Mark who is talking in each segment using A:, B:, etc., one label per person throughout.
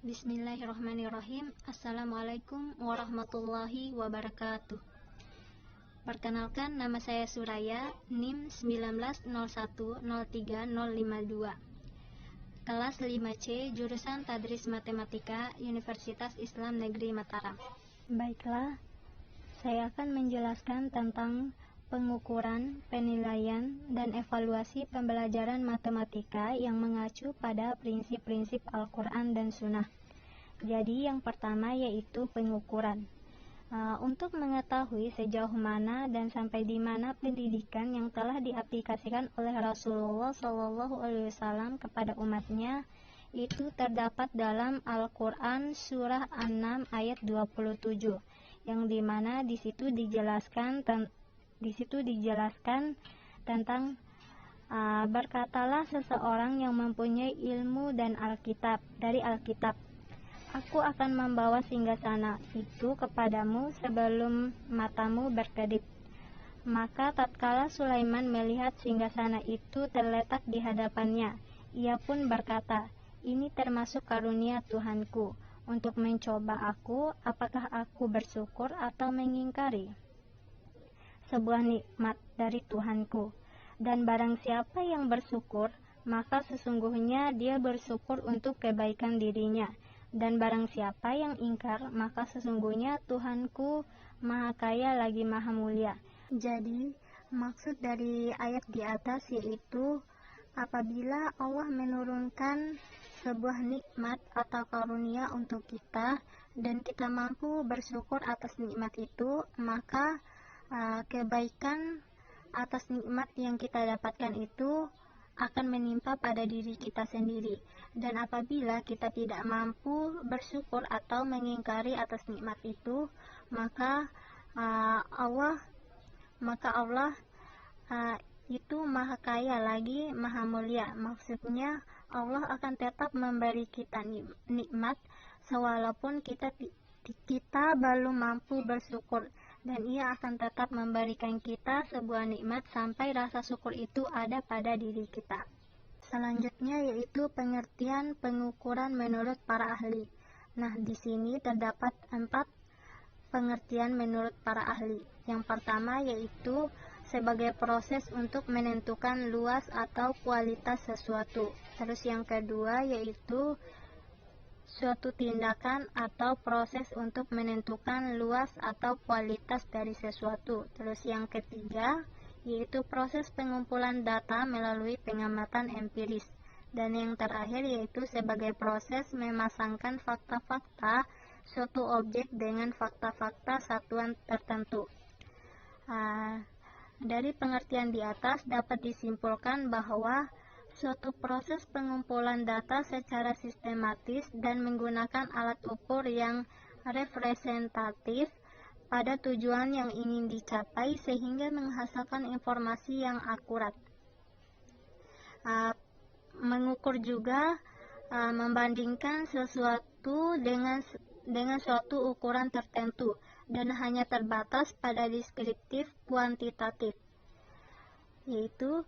A: Bismillahirrahmanirrahim. Assalamualaikum warahmatullahi wabarakatuh. Perkenalkan, nama saya Suraya, NIM 19010352, kelas 5C, jurusan Tadris Matematika, Universitas Islam Negeri Mataram. Baiklah, saya akan menjelaskan tentang pengukuran, penilaian, dan evaluasi pembelajaran matematika yang mengacu pada prinsip-prinsip Al-Quran dan Sunnah. Jadi yang pertama yaitu pengukuran. Untuk mengetahui sejauh mana dan sampai di mana pendidikan yang telah diaplikasikan oleh Rasulullah SAW kepada umatnya, itu terdapat dalam Al-Quran surah An-Nam ayat 27, yang dimana di situ dijelaskan tentang berkatalah seseorang yang mempunyai ilmu dan Alkitab dari Alkitab, aku akan membawa singgasana itu kepadamu sebelum matamu berkedip. Maka tatkala Sulaiman melihat singgasana itu terletak di hadapannya, ia pun berkata, ini termasuk karunia Tuhanku untuk mencoba aku, apakah aku bersyukur atau mengingkari. Sebuah nikmat dari Tuhanku, dan barang siapa yang bersyukur, maka sesungguhnya dia bersyukur untuk kebaikan dirinya, dan barang siapa yang ingkar, maka sesungguhnya Tuhanku Maha Kaya lagi Maha Mulia. Jadi maksud dari ayat di atas yaitu apabila Allah menurunkan sebuah nikmat atau karunia untuk kita dan kita mampu bersyukur atas nikmat itu, maka kebaikan atas nikmat yang kita dapatkan itu akan menimpa pada diri kita sendiri. Dan apabila kita tidak mampu bersyukur atau mengingkari atas nikmat itu, maka Allah itu Maha Kaya lagi Maha Mulia. Maksudnya Allah akan tetap memberi kita nikmat sewalaupun kita belum mampu bersyukur, dan ia akan tetap memberikan kita sebuah nikmat sampai rasa syukur itu ada pada diri kita. Selanjutnya yaitu pengertian pengukuran menurut para ahli. Nah, di sini terdapat 4 pengertian menurut para ahli. Yang pertama yaitu sebagai proses untuk menentukan luas atau kualitas sesuatu. Terus yang kedua yaitu suatu tindakan atau proses untuk menentukan luas atau kualitas dari sesuatu. Terus yang ketiga yaitu proses pengumpulan data melalui pengamatan empiris. Dan yang terakhir yaitu sebagai proses memasangkan fakta-fakta suatu objek dengan fakta-fakta satuan tertentu. Dari pengertian di atas dapat disimpulkan bahwa suatu proses pengumpulan data secara sistematis dan menggunakan alat ukur yang representatif pada tujuan yang ingin dicapai sehingga menghasilkan informasi yang akurat. Mengukur juga membandingkan sesuatu dengan suatu ukuran tertentu dan hanya terbatas pada deskriptif kuantitatif. Yaitu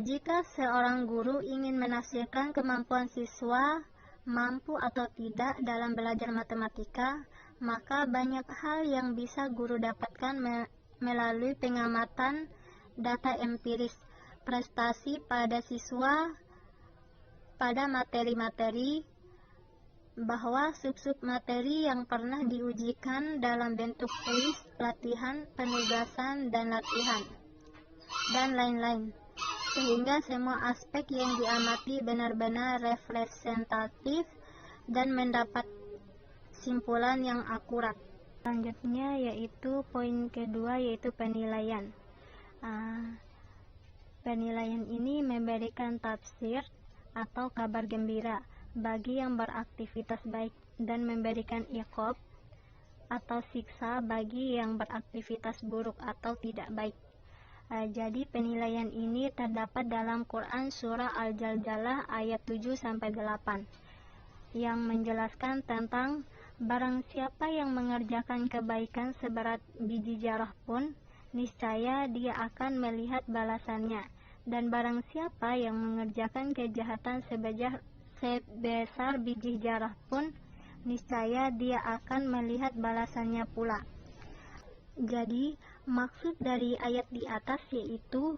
A: jika seorang guru ingin menafsirkan kemampuan siswa mampu atau tidak dalam belajar matematika, maka banyak hal yang bisa guru dapatkan melalui pengamatan data empiris prestasi pada siswa pada materi-materi, bahwa sub-sub materi yang pernah diujikan dalam bentuk kuis, latihan, penugasan, dan latihan, dan lain-lain, sehingga semua aspek yang diamati benar-benar representatif dan mendapat simpulan yang akurat. Selanjutnya yaitu poin kedua yaitu penilaian. Penilaian ini memberikan tafsir atau kabar gembira bagi yang beraktivitas baik dan memberikan iqab atau siksa bagi yang beraktivitas buruk atau tidak baik. Jadi penilaian ini terdapat dalam Quran surah Al-Jaljalah ayat 7-8 yang menjelaskan tentang barang siapa yang mengerjakan kebaikan seberat biji zarah pun, niscaya dia akan melihat balasannya, dan barang siapa yang mengerjakan kejahatan sebesar biji zarah pun, niscaya dia akan melihat balasannya pula. Jadi, maksud dari ayat di atas yaitu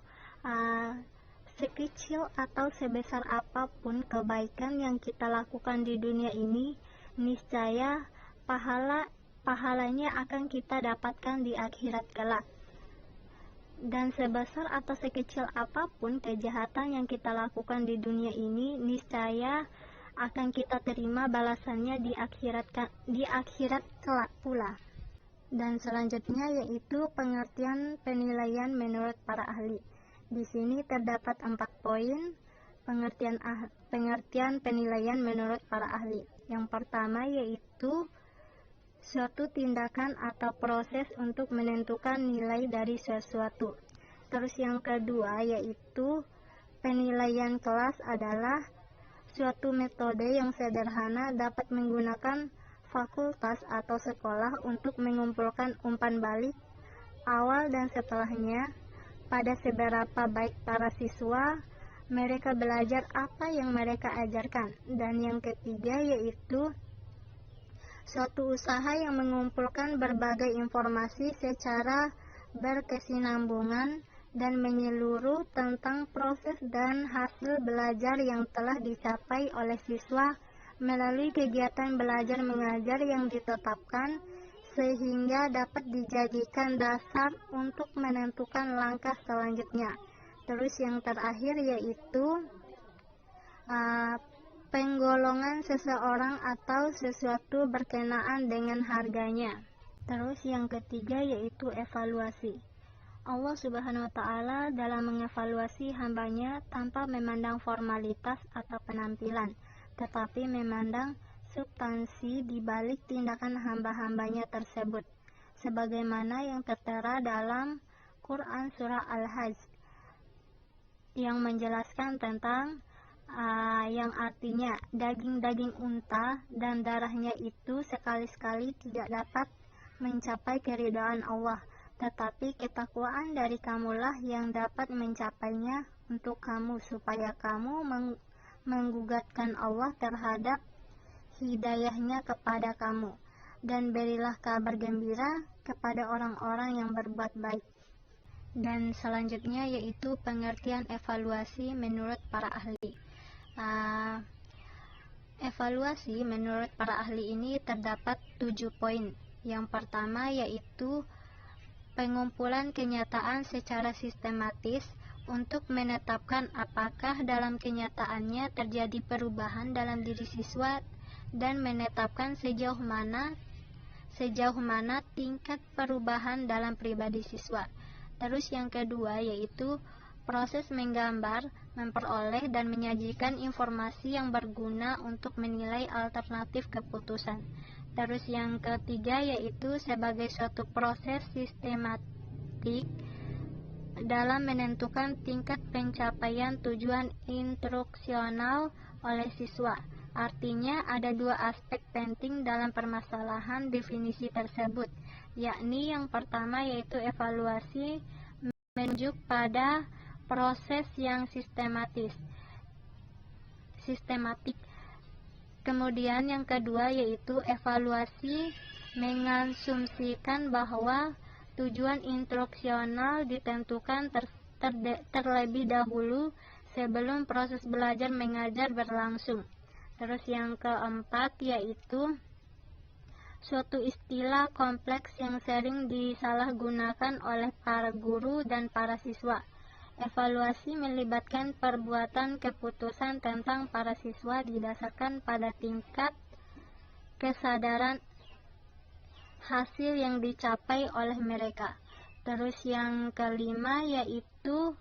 A: sekecil atau sebesar apapun kebaikan yang kita lakukan di dunia ini, niscaya pahalanya akan kita dapatkan di akhirat kelak. Dan sebesar atau sekecil apapun kejahatan yang kita lakukan di dunia ini, niscaya akan kita terima balasannya di akhirat kelak pula. Dan selanjutnya yaitu pengertian penilaian menurut para ahli. Di sini terdapat 4 poin pengertian penilaian menurut para ahli. Yang pertama yaitu suatu tindakan atau proses untuk menentukan nilai dari sesuatu. Terus yang kedua yaitu penilaian kelas adalah suatu metode yang sederhana dapat menggunakan fakultas atau sekolah untuk mengumpulkan umpan balik awal dan setelahnya pada seberapa baik para siswa mereka belajar apa yang mereka ajarkan. Dan yang ketiga yaitu suatu usaha yang mengumpulkan berbagai informasi secara berkesinambungan dan menyeluruh tentang proses dan hasil belajar yang telah dicapai oleh siswa melalui kegiatan belajar mengajar yang ditetapkan, sehingga dapat dijadikan dasar untuk menentukan langkah selanjutnya. Terus yang terakhir yaitu penggolongan seseorang atau sesuatu berkenaan dengan harganya. Terus yang ketiga yaitu evaluasi. Allah Subhanahu wa Ta'ala dalam mengevaluasi hambanya tanpa memandang formalitas atau penampilan, tetapi memandang substansi di balik tindakan hamba-hambanya tersebut, sebagaimana yang tertera dalam Quran Surah Al-Hajj yang menjelaskan tentang yang artinya daging-daging unta dan darahnya itu sekali-sekali tidak dapat mencapai keridhaan Allah, tetapi ketakwaan dari kamulah yang dapat mencapainya untuk kamu, supaya kamu menggugatkan Allah terhadap hidayahnya kepada kamu, dan berilah kabar gembira kepada orang-orang yang berbuat baik. Dan selanjutnya yaitu pengertian evaluasi menurut para ahli. Evaluasi menurut para ahli ini terdapat 7 poin. Yang pertama yaitu pengumpulan kenyataan secara sistematis untuk menetapkan apakah dalam kenyataannya terjadi perubahan dalam diri siswa dan menetapkan sejauh mana tingkat perubahan dalam pribadi siswa. Terus yang kedua yaitu proses menggambar, memperoleh dan menyajikan informasi yang berguna untuk menilai alternatif keputusan. Terus yang ketiga yaitu sebagai suatu proses sistematik dalam menentukan tingkat pencapaian tujuan instruksional oleh siswa. Artinya ada 2 aspek penting dalam permasalahan definisi tersebut, yakni yang pertama yaitu evaluasi menunjuk pada proses yang sistematik. Kemudian yang kedua yaitu evaluasi mengasumsikan bahwa tujuan instruksional ditentukan terlebih dahulu sebelum proses belajar mengajar berlangsung. Terus yang keempat yaitu suatu istilah kompleks yang sering disalahgunakan oleh para guru dan para siswa. Evaluasi melibatkan perbuatan keputusan tentang para siswa didasarkan pada tingkat kesadaran hasil yang dicapai oleh mereka. Terus yang kelima yaitu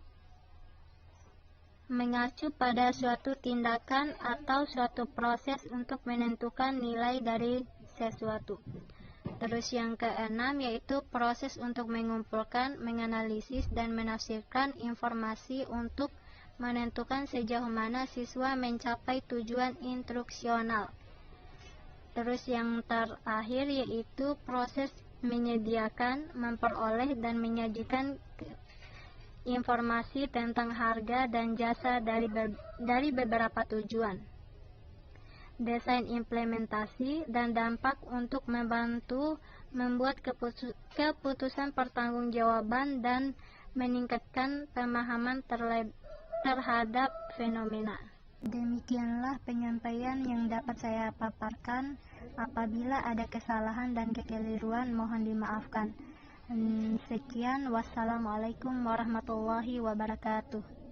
A: mengacu pada suatu tindakan atau suatu proses untuk menentukan nilai dari sesuatu. Terus yang keenam yaitu proses untuk mengumpulkan, menganalisis, dan menafsirkan informasi untuk menentukan sejauh mana siswa mencapai tujuan instruksional. Terus yang terakhir yaitu proses menyediakan, memperoleh, dan menyajikan informasi tentang harga dan jasa dari beberapa tujuan. desain implementasi, dan dampak untuk membantu membuat keputusan pertanggungjawaban dan meningkatkan pemahaman terhadap fenomena. Demikianlah penyampaian yang dapat saya paparkan. Apabila ada kesalahan dan kekeliruan, mohon dimaafkan. Sekian, wassalamualaikum warahmatullahi wabarakatuh.